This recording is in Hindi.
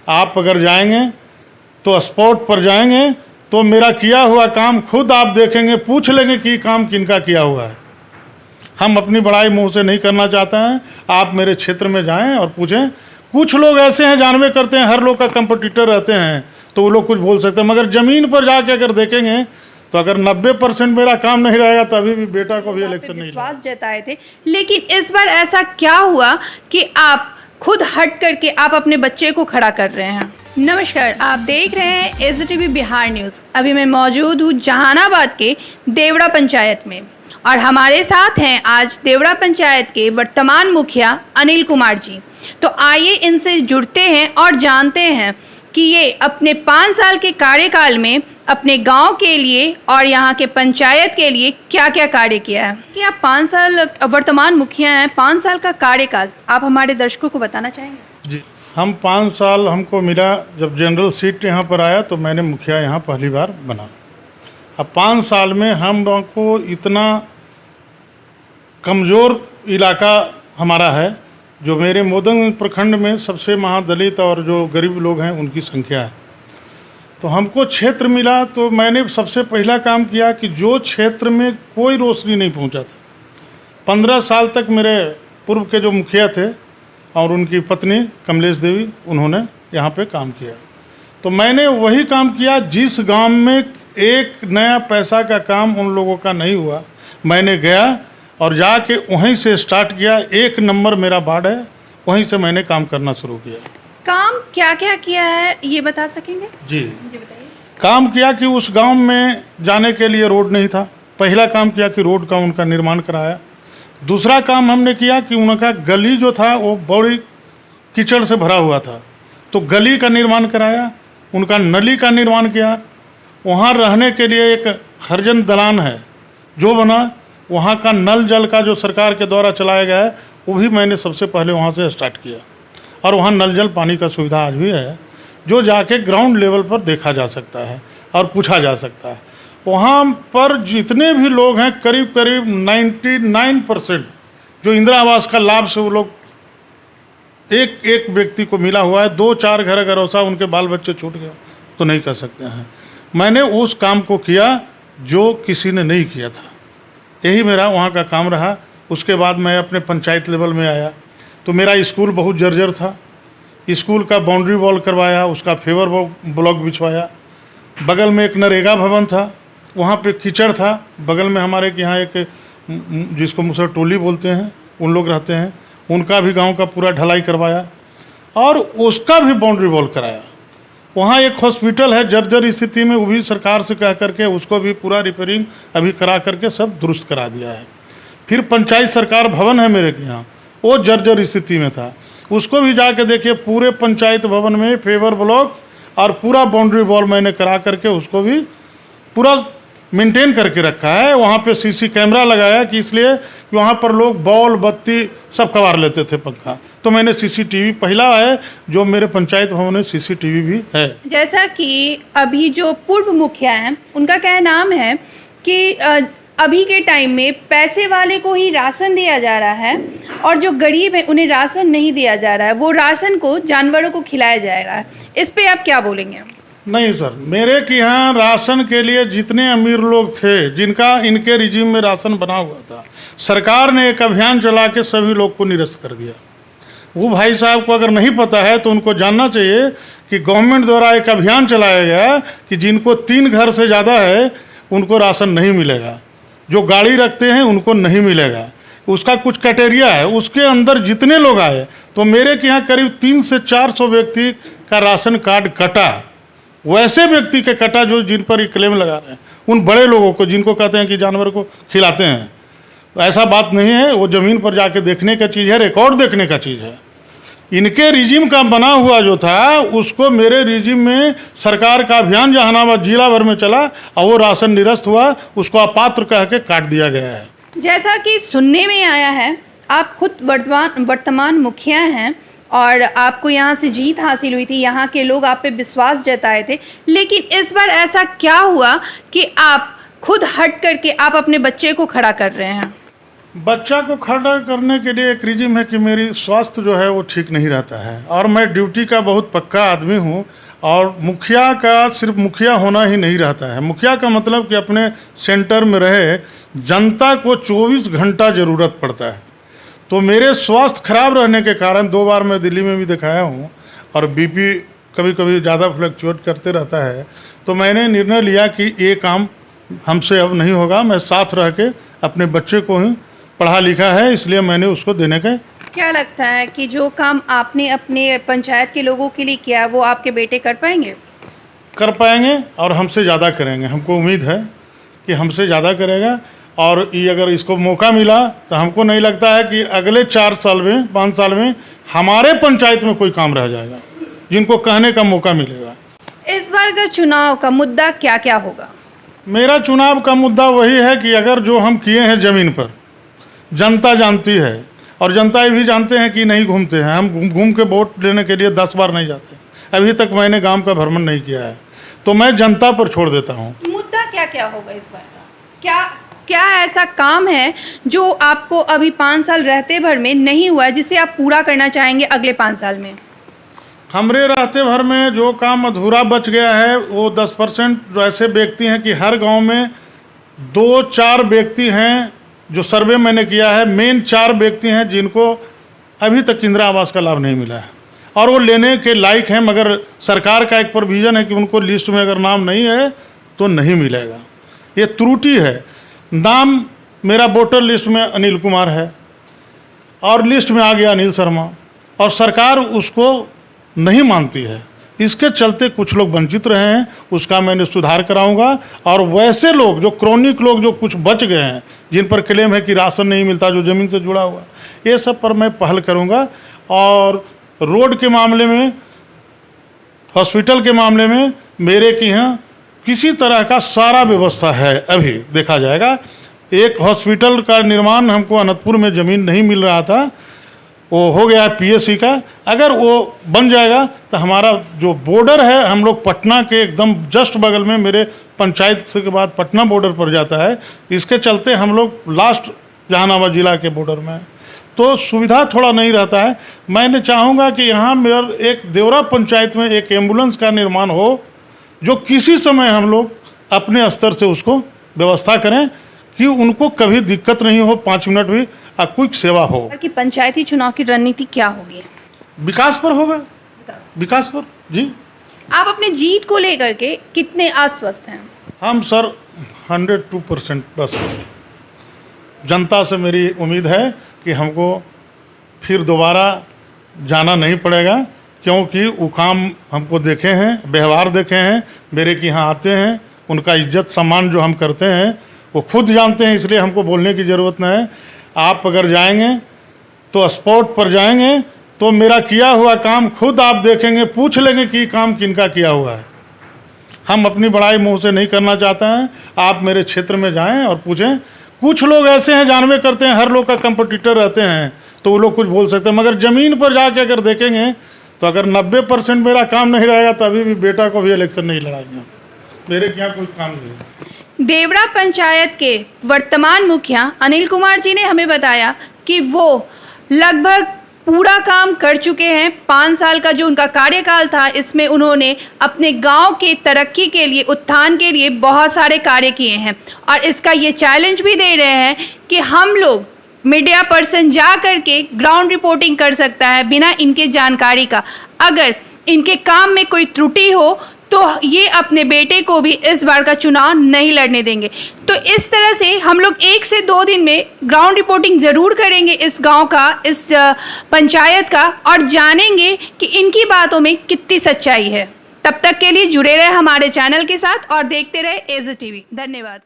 आप अगर जाएंगे तो स्पॉट पर जाएंगे तो मेरा किया हुआ काम खुद आप देखेंगे, पूछ लेंगे कि काम किनका किया हुआ है। हम अपनी बड़ाई मुंह से नहीं करना चाहते हैं। आप मेरे क्षेत्र में जाएं और पूछें। कुछ लोग ऐसे हैं जानवे करते हैं, हर लोग का कंपटीटर रहते हैं, तो वो लोग कुछ बोल सकते हैं, मगर ज़मीन पर जाके अगर देखेंगे तो अगर 90% मेरा काम नहीं रहेगा तो अभी भी बेटा को भी इलेक्शन नहीं विश्वास जताए थे। लेकिन इस बार ऐसा क्या हुआ कि आप खुद हट करके आप अपने बच्चे को खड़ा कर रहे हैं? नमस्कार, आप देख रहे हैं एसटीवी बिहार न्यूज़। अभी मैं मौजूद हूँ जहानाबाद के देवड़ा पंचायत में और हमारे साथ हैं आज देवड़ा पंचायत के वर्तमान मुखिया अनिल कुमार जी। तो आइए इनसे जुड़ते हैं और जानते हैं कि ये अपने 5 साल के कार्यकाल में अपने गांव के लिए और यहाँ के पंचायत के लिए क्या क्या कार्य किया है। कि आप 5 साल वर्तमान मुखिया हैं, 5 साल का कार्यकाल आप हमारे दर्शकों को बताना चाहेंगे? जी, हम 5 साल हमको मिला। जब जनरल सीट यहाँ पर आया तो मैंने मुखिया यहाँ पहली बार बना। अब 5 साल में हम लोगों को इतना कमज़ोर इलाका हमारा है, जो मेरे मोदन प्रखंड में सबसे महादलित और जो गरीब लोग हैं उनकी संख्या है। तो हमको क्षेत्र मिला तो मैंने सबसे पहला काम किया कि जो क्षेत्र में कोई रोशनी नहीं पहुंचा था, 15 साल तक मेरे पूर्व के जो मुखिया थे और उनकी पत्नी कमलेश देवी, उन्होंने यहाँ पे काम किया। तो मैंने वही काम किया जिस गांव में एक नया पैसा का काम उन लोगों का नहीं हुआ, मैंने गया और जाके वहीं से स्टार्ट किया। 1 नंबर मेरा वार्ड है, वहीं से मैंने काम करना शुरू किया। काम क्या क्या किया है ये बता सकेंगे? जी, मुझे बताइए। काम किया कि उस गांव में जाने के लिए रोड नहीं था। पहला काम किया कि रोड का उनका निर्माण कराया। दूसरा काम हमने किया कि उनका गली जो था वो बड़ी कीचड़ से भरा हुआ था, तो गली का निर्माण कराया। उनका नली का निर्माण किया। वहाँ रहने के लिए एक हरिजन दलान है जो बना। वहाँ का नल जल का जो सरकार के द्वारा चलाया गया है वो भी मैंने सबसे पहले वहाँ से स्टार्ट किया। और वहाँ नल जल पानी का सुविधा आज भी है, जो जाके ग्राउंड लेवल पर देखा जा सकता है और पूछा जा सकता है। वहाँ पर जितने भी लोग हैं करीब करीब 99% जो इंदिरा आवास का लाभ से वो लोग एक व्यक्ति को मिला हुआ है। 2-4 घर अगर ऐसा उनके बाल बच्चे छूट गए तो नहीं कर सकते हैं। मैंने उस काम को किया जो किसी ने नहीं किया था, यही मेरा वहाँ का काम रहा। उसके बाद मैं अपने पंचायत लेवल में आया तो मेरा स्कूल बहुत जर्जर था। स्कूल का बाउंड्री वॉल करवाया, उसका फेवर ब्लॉक बिछवाया। बगल में एक नरेगा भवन था, वहाँ पे कीचड़ था। बगल में हमारे के यहाँ एक जिसको मुसर टोली बोलते हैं उन लोग रहते हैं, उनका भी गांव का पूरा ढलाई करवाया और उसका भी बाउंड्री वॉल कराया। वहाँ एक हॉस्पिटल है जर्जर स्थिति में, वो भी सरकार से कह करके उसको भी पूरा रिपेयरिंग अभी करा करके सब दुरुस्त करा दिया है। फिर पंचायत सरकार भवन है मेरे के यहाँ, वो जर्जर स्थिति में था, उसको भी जाके देखिए। पूरे पंचायत भवन में फेवर ब्लॉक और पूरा बाउंड्री वॉल मैंने करा करके उसको भी पूरा मेंटेन करके रखा है। वहाँ पे सीसी कैमरा लगाया कि इसलिए कि वहाँ पर लोग बॉल बत्ती सब कबार लेते थे, पंखा। तो मैंने सीसीटीवी पहला है जो मेरे पंचायत भवन में सीसीटीवी भी है। जैसा कि अभी जो पूर्व मुखिया हैं उनका क्या नाम है कि अभी के टाइम में पैसे वाले को ही राशन दिया जा रहा है और जो गरीब है उन्हें राशन नहीं दिया जा रहा है, वो राशन को जानवरों को खिलाया जा रहा है। इस पे आप क्या बोलेंगे? नहीं सर, मेरे के यहाँ राशन के लिए जितने अमीर लोग थे जिनका इनके रिजीम में राशन बना हुआ था, सरकार ने एक अभियान चला के सभी लोग को निरस्त कर दिया। वो भाई साहब को अगर नहीं पता है तो उनको जानना चाहिए कि गवर्नमेंट द्वारा एक अभियान चलाया गया कि जिनको 3 घर से ज़्यादा है उनको राशन नहीं मिलेगा, जो गाड़ी रखते हैं उनको नहीं मिलेगा। उसका कुछ क्राइटेरिया है, उसके अंदर जितने लोग आए तो मेरे के यहाँ करीब 300 से 400 व्यक्ति का राशन कार्ड कटा। वैसे व्यक्ति के कटा जो जिन पर ये क्लेम लगा रहे हैं, उन बड़े लोगों को जिनको कहते हैं कि जानवर को खिलाते हैं। ऐसा बात नहीं है, वो ज़मीन पर जाके देखने का चीज़ है, रिकॉर्ड देखने का चीज़ है। इनके रिजीम का बना हुआ जो था उसको मेरे रिजीम में सरकार का अभियान जहानाबाद जिला भर में चला और वो राशन निरस्त हुआ, उसको अपात्र कह के काट दिया गया है। जैसा कि सुनने में आया है, आप खुद वर्तमान मुखिया हैं और आपको यहाँ से जीत हासिल हुई थी, यहाँ के लोग आप पे विश्वास जताए थे। लेकिन इस बार ऐसा क्या हुआ कि आप खुद हट करके आप अपने बच्चे को खड़ा कर रहे हैं? बच्चा को खड़ा करने के लिए एक रीजन है कि मेरी स्वास्थ्य जो है वो ठीक नहीं रहता है और मैं ड्यूटी का बहुत पक्का आदमी हूँ। और मुखिया का सिर्फ मुखिया होना ही नहीं रहता है। मुखिया का मतलब कि अपने सेंटर में रहे जनता को 24 घंटा ज़रूरत पड़ता है। तो मेरे स्वास्थ्य खराब रहने के कारण 2 बार मैं दिल्ली में भी दिखाया हूँ और बीपी कभी कभी ज़्यादा फ्लक्चुएट करते रहता है। तो मैंने निर्णय लिया कि ये काम हमसे अब नहीं होगा। मैं साथ रह के अपने बच्चे को ही पढ़ा लिखा है, इसलिए मैंने उसको देने का। क्या लगता है कि जो काम आपने अपने पंचायत के लोगों के लिए किया वो आपके बेटे कर पाएंगे? कर पाएंगे और हमसे ज़्यादा करेंगे। हमको उम्मीद है कि हमसे ज़्यादा करेगा और ये अगर इसको मौका मिला तो हमको नहीं लगता है कि अगले 4 साल में 5 साल में हमारे पंचायत में कोई काम रह जाएगा जिनको कहने का मौका मिलेगा। इस बार का चुनाव का मुद्दा क्या क्या होगा? मेरा चुनाव का मुद्दा वही है कि अगर जो हम किए हैं ज़मीन पर जनता जानती है और जनता ये भी जानते हैं कि नहीं घूमते हैं। हम घूम घूम के वोट लेने के लिए 10 बार नहीं जाते। अभी तक मैंने गांव का भ्रमण नहीं किया है, तो मैं जनता पर छोड़ देता हूं। मुद्दा क्या क्या होगा इस बार का? क्या ऐसा काम है जो आपको अभी 5 साल रहते भर में नहीं हुआ जिसे आप पूरा करना चाहेंगे अगले 5 साल में? हमरे रहते भर में जो काम अधूरा बच गया है वो 10% ऐसे व्यक्ति हैं कि हर गांव में 2-4 व्यक्ति हैं जो सर्वे मैंने किया है। मेन 4 व्यक्ति हैं जिनको अभी तक इंदिरा आवास का लाभ नहीं मिला है और वो लेने के लायक हैं, मगर सरकार का एक प्रोविज़न है कि उनको लिस्ट में अगर नाम नहीं है तो नहीं मिलेगा। ये त्रुटि है। नाम मेरा वोटर लिस्ट में अनिल कुमार है और लिस्ट में आ गया अनिल शर्मा और सरकार उसको नहीं मानती है। इसके चलते कुछ लोग वंचित रहे हैं, उसका मैंने सुधार कराऊंगा। और वैसे लोग जो क्रॉनिक लोग जो कुछ बच गए हैं जिन पर क्लेम है कि राशन नहीं मिलता, जो ज़मीन से जुड़ा हुआ, ये सब पर मैं पहल करूंगा। और रोड के मामले में, हॉस्पिटल के मामले में मेरे के यहाँ किसी तरह का सारा व्यवस्था है। अभी देखा जाएगा। एक हॉस्पिटल का निर्माण हमको अनंतपुर में ज़मीन नहीं मिल रहा था, वो हो गया पीएससी का। अगर वो बन जाएगा तो हमारा जो बॉर्डर है, हम लोग पटना के एकदम जस्ट बगल में, मेरे पंचायत से के बाद पटना बॉर्डर पर जाता है। इसके चलते हम लोग लास्ट जहानाबाद ज़िला के बॉर्डर में, तो सुविधा थोड़ा नहीं रहता है। मैंने चाहूँगा कि यहाँ मेरे एक देवरा पंचायत में एक एम्बुलेंस का निर्माण हो, जो किसी समय हम लोग अपने स्तर से उसको व्यवस्था करें कि उनको कभी दिक्कत नहीं हो, 5 मिनट भी क्विक सेवा हो। कि पंचायती चुनाव की रणनीति क्या होगी? विकास पर होगा, विकास पर जी। आप अपने जीत को लेकर के कितने आश्वस्त हैं? हम सर 102% आश्वस्त। जनता से मेरी उम्मीद है कि हमको फिर दोबारा जाना नहीं पड़ेगा, क्योंकि वो काम हमको देखे हैं, व्यवहार देखे हैं, मेरे के यहाँ आते हैं, उनका इज्जत सम्मान जो हम करते हैं वो खुद जानते हैं, इसलिए हमको बोलने की ज़रूरत नहीं है। आप अगर जाएंगे तो स्पॉट पर जाएंगे तो मेरा किया हुआ काम खुद आप देखेंगे, पूछ लेंगे कि काम किनका किया हुआ है। हम अपनी बड़ाई मुंह से नहीं करना चाहते हैं। आप मेरे क्षेत्र में जाएं और पूछें। कुछ लोग ऐसे हैं जानवे करते हैं, हर लोग का कंपटीटर रहते हैं, तो वो लोग कुछ बोल सकते हैं, मगर ज़मीन पर जाके अगर देखेंगे तो अगर 90% मेरा काम नहीं रहेगा तो अभी भी बेटा को भी इलेक्शन नहीं लड़ाएंगे। मेरे क्या कोई काम नहीं। देवरा पंचायत के वर्तमान मुखिया अनिल कुमार जी ने हमें बताया कि वो लगभग पूरा काम कर चुके हैं। 5 साल का जो उनका कार्यकाल था, इसमें उन्होंने अपने गांव के तरक्की के लिए, उत्थान के लिए बहुत सारे कार्य किए हैं और इसका ये चैलेंज भी दे रहे हैं कि हम लोग मीडिया पर्सन जा कर के ग्राउंड रिपोर्टिंग कर सकता है बिना इनके जानकारी का। अगर इनके काम में कोई त्रुटि हो तो ये अपने बेटे को भी इस बार का चुनाव नहीं लड़ने देंगे। तो इस तरह से हम लोग 1 से 2 दिन में ग्राउंड रिपोर्टिंग ज़रूर करेंगे इस गांव का, इस पंचायत का, और जानेंगे कि इनकी बातों में कितनी सच्चाई है। तब तक के लिए जुड़े रहे हमारे चैनल के साथ और देखते रहे एज टीवी। धन्यवाद।